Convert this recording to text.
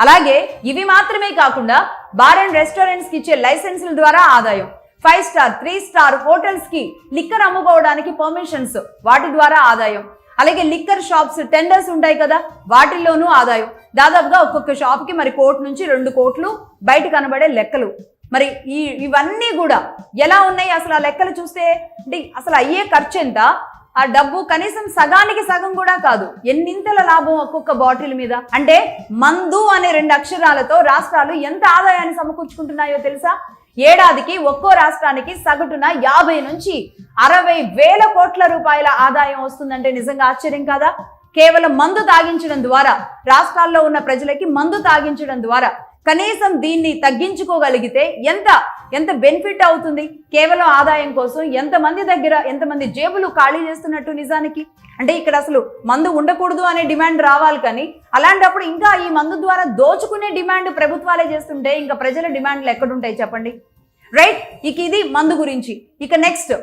అలాగే ఇవి మాత్రమే కాకుండా బార్ అండ్ రెస్టారెంట్స్ కి ఇచ్చే లైసెన్సుల ద్వారా ఆదాయం, 5 స్టార్ 3 స్టార్ హోటల్స్ కి లిక్కర్ అమ్ముకోవడానికి పర్మిషన్స్, వాటి ద్వారా ఆదాయం, అలాగే లిక్కర్ షాప్స్ టెండర్స్ ఉంటాయి కదా, వాటిల్లోనూ ఆదాయం. దాదాపుగా ఒక్కొక్క షాప్ కి మరి 1 కోటి నుంచి 2 కోట్లు బయట కనబడే లెక్కలు. మరి ఇవన్నీ కూడా ఎలా ఉన్నాయి అసలు? ఆ లెక్కలు చూస్తే అంటే అసలు అయ్యే ఖర్చు ఎంత, ఆ డబ్బు కనీసం సగానికి సగం కూడా కాదు. ఎన్నింతల లాభం ఒక్కొక్క బాటిల్ మీద. అంటే మందు అనే 2 అక్షరాలతో రాష్ట్రాలు ఎంత ఆదాయాన్ని సమకూర్చుకుంటున్నాయో తెలుసా? ఏడాదికి ఒక్కో రాష్ట్రానికి సగటున 50 నుంచి 60 వేల కోట్ల రూపాయల ఆదాయం వస్తుందంటే నిజంగా ఆశ్చర్యం కాదా? కేవలం మందు తాగించడం ద్వారా, రాష్ట్రాల్లో ఉన్న ప్రజలకి మందు తాగించడం ద్వారా కనీసం దీన్ని తగ్గించుకోగలిగితే ఎంత బెనిఫిట్ అవుతుంది? కేవలం ఆదాయం కోసం ఎంతమంది జేబులు ఖాళీ చేస్తున్నట్టు నిజానికి. అంటే ఇక్కడ అసలు మందు ఉండకూడదు అనే డిమాండ్ రావాలి, కానీ అలాంటప్పుడు ఇంకా ఈ మందు ద్వారా దోచుకునే డిమాండ్ ప్రభుత్వాలే చేస్తుంటే ఇంకా ప్రజల డిమాండ్లు ఎక్కడుంటాయి చెప్పండి, రైట్? ఇక ఇది మందు గురించి. ఇక నెక్స్ట్